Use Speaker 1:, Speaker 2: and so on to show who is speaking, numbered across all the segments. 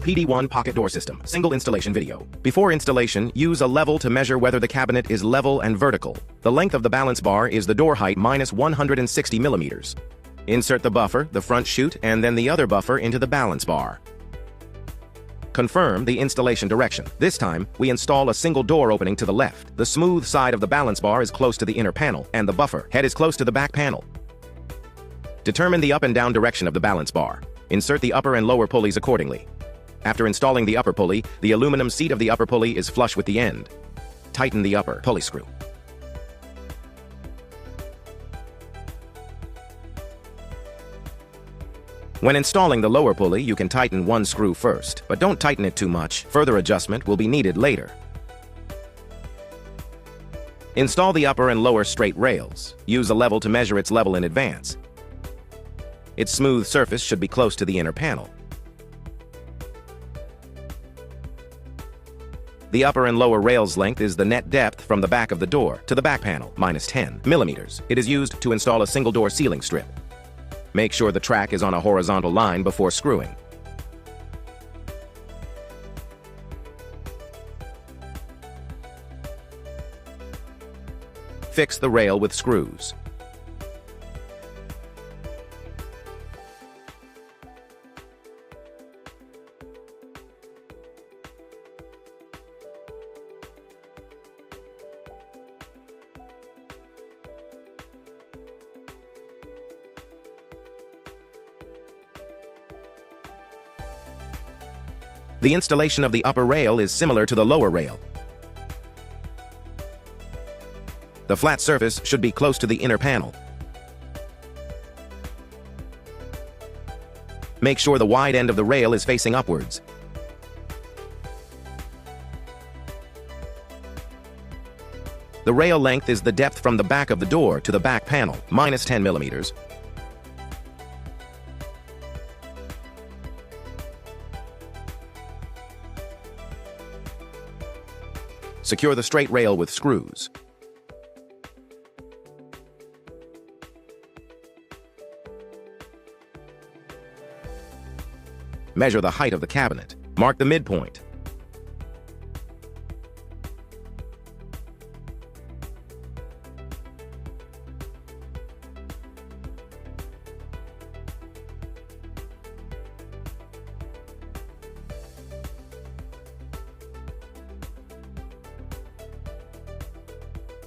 Speaker 1: PD1 pocket door system, single installation video. Before installation, use a level to measure whether the cabinet is level and vertical. The length of the balance bar is the door height minus 160 millimeters. Insert the buffer, the front chute, and then the other buffer into the balance bar. Confirm the installation direction. This time, we install a single door opening to the left. The smooth side of the balance bar is close to the inner panel, and the buffer head is close to the back panel. Determine the up and down direction of the balance bar. Insert the upper and lower pulleys accordingly. After installing the upper pulley, the aluminum seat of the upper pulley is flush with the end. Tighten the upper pulley screw. When installing the lower pulley, you can tighten one screw first, but don't tighten it too much. Further adjustment will be needed later. Install the upper and lower straight rails. Use a level to measure its level in advance. Its smooth surface should be close to the inner panel. The upper and lower rails length is the net depth from the back of the door to the back panel, minus 10 millimeters. It is used to install a single door ceiling strip. Make sure the track is on a horizontal line before screwing. Fix the rail with screws. The installation of the upper rail is similar to the lower rail. The flat surface should be close to the inner panel. Make sure the wide end of the rail is facing upwards. The rail length is the depth from the back of the door to the back panel, minus 10 millimeters. Secure the straight rail with screws. Measure the height of the cabinet. Mark the midpoint.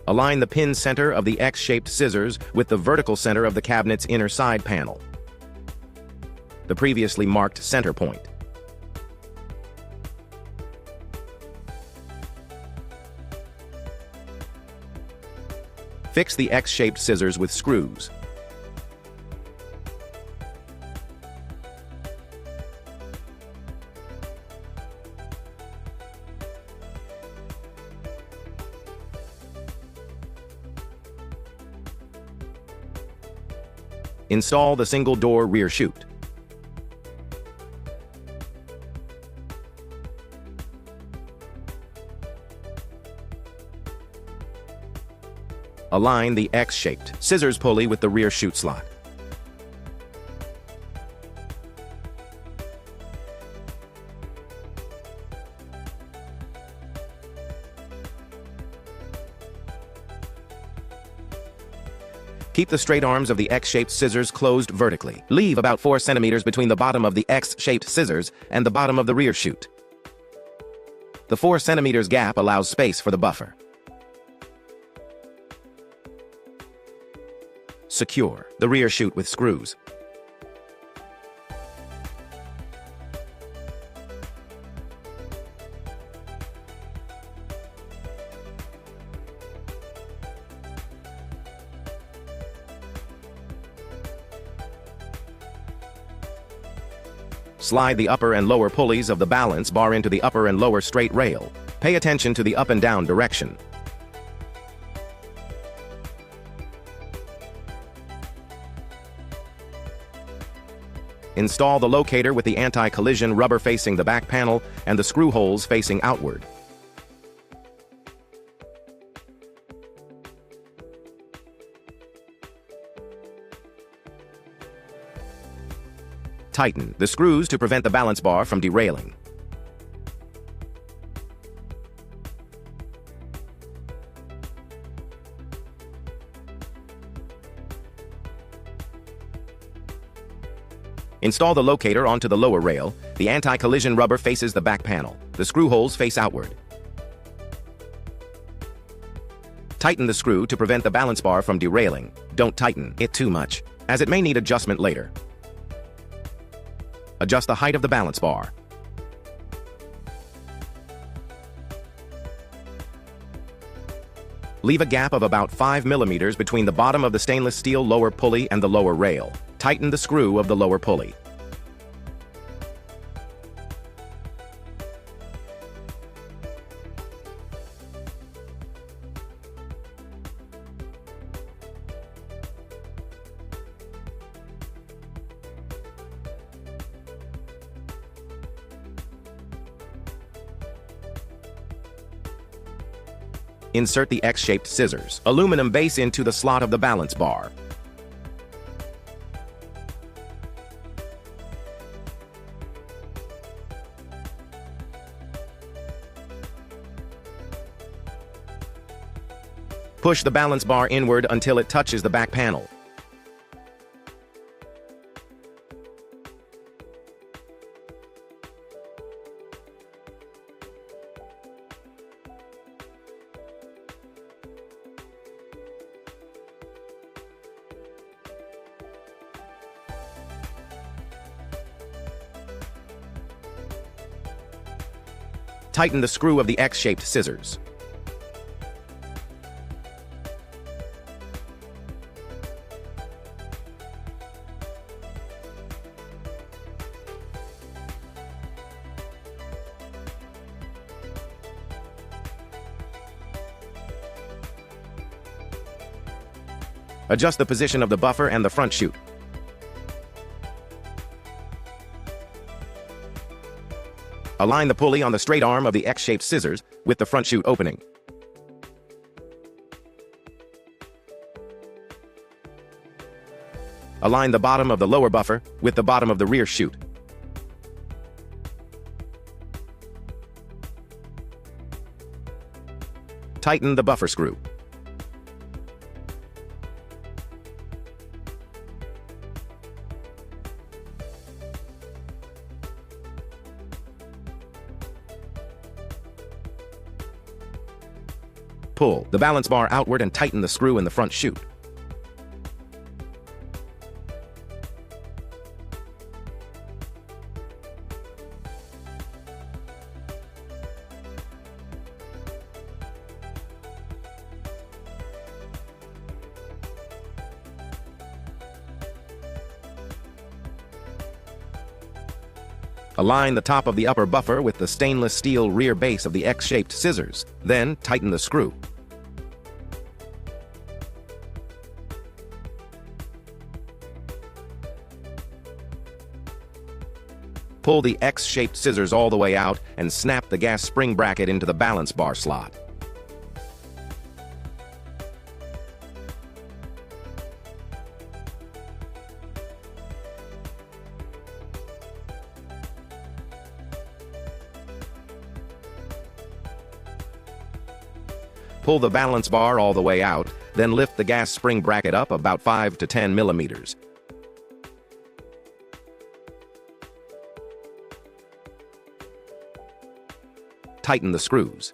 Speaker 1: Align the pin center of the X-shaped scissors with the vertical center of the cabinet's inner side panel, the previously marked center point. Fix the X-shaped scissors with screws. Install the single door rear chute. Align the X-shaped scissors pulley with the rear chute slot. Keep the straight arms of the X-shaped scissors closed vertically. Leave about 4 centimeters between the bottom of the X-shaped scissors and the bottom of the rear chute. The 4 centimeters gap allows space for the buffer. Secure the rear chute with screws. Slide the upper and lower pulleys of the balance bar into the upper and lower straight rail. Pay attention to the up and down direction. Install the locator with the anti-collision rubber facing the back panel and the screw holes facing outward. Tighten the screws to prevent the balance bar from derailing. Install the locator onto the lower rail. The anti-collision rubber faces the back panel. The screw holes face outward. Tighten the screw to prevent the balance bar from derailing. Don't tighten it too much, as it may need adjustment later. Adjust the height of the balance bar. Leave a gap of about 5 millimeters between the bottom of the stainless steel lower pulley and the lower rail. Tighten the screw of the lower pulley. Insert the X-shaped scissors, aluminum base into the slot of the balance bar. Push the balance bar inward until it touches the back panel. Tighten the screw of the X-shaped scissors. Adjust the position of the buffer and the front chute. Align the pulley on the straight arm of the X-shaped scissors with the front chute opening. Align the bottom of the lower buffer with the bottom of the rear chute. Tighten the buffer screw. Pull the balance bar outward and tighten the screw in the front chute. Align the top of the upper buffer with the stainless steel rear base of the X-shaped scissors, then tighten the screw. Pull the X-shaped scissors all the way out and snap the gas spring bracket into the balance bar slot. Pull the balance bar all the way out, then lift the gas spring bracket up about 5 to 10 millimeters. Tighten the screws.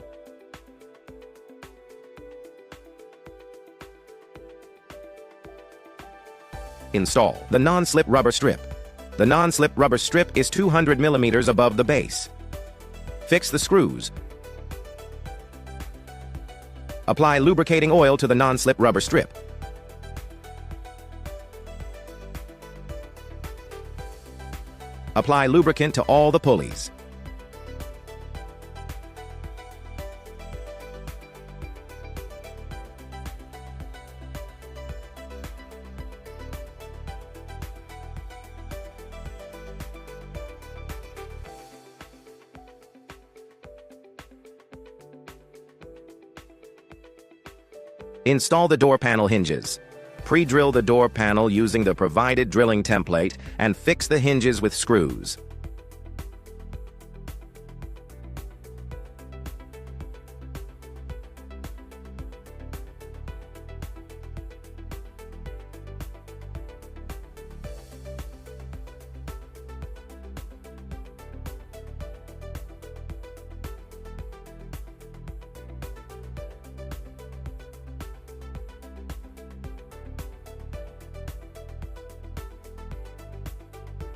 Speaker 1: Install the non-slip rubber strip. The non-slip rubber strip is 200 millimeters above the base. Fix the screws. Apply lubricating oil to the non-slip rubber strip. Apply lubricant to all the pulleys. Install the door panel hinges. Pre-drill the door panel using the provided drilling template and fix the hinges with screws.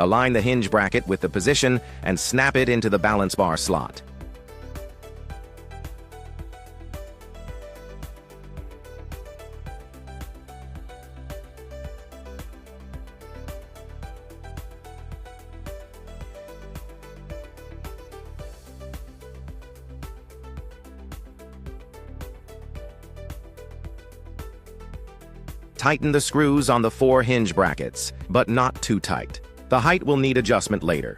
Speaker 1: Align the hinge bracket with the position and snap it into the balance bar slot. Tighten the screws on the 4 hinge brackets, but not too tight. The height will need adjustment later.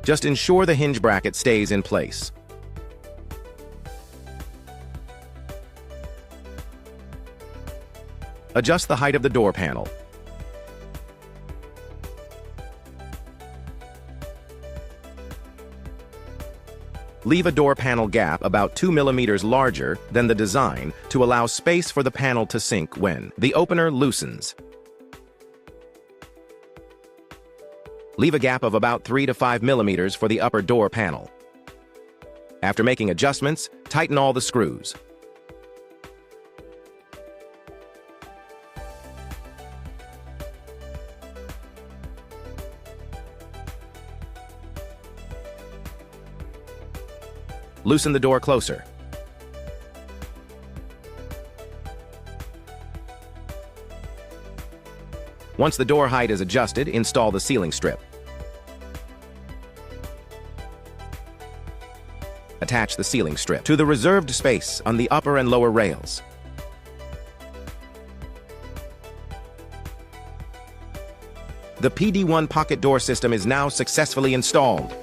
Speaker 1: Just ensure the hinge bracket stays in place. Adjust the height of the door panel. Leave a door panel gap about 2 millimeters larger than the design to allow space for the panel to sink when the opener loosens. Leave a gap of about 3 to 5 millimeters for the upper door panel. After making adjustments, tighten all the screws. Loosen the door closer. Once the door height is adjusted, install the ceiling strip. Attach the ceiling strip to the reserved space on the upper and lower rails. The PD1 pocket door system is now successfully installed.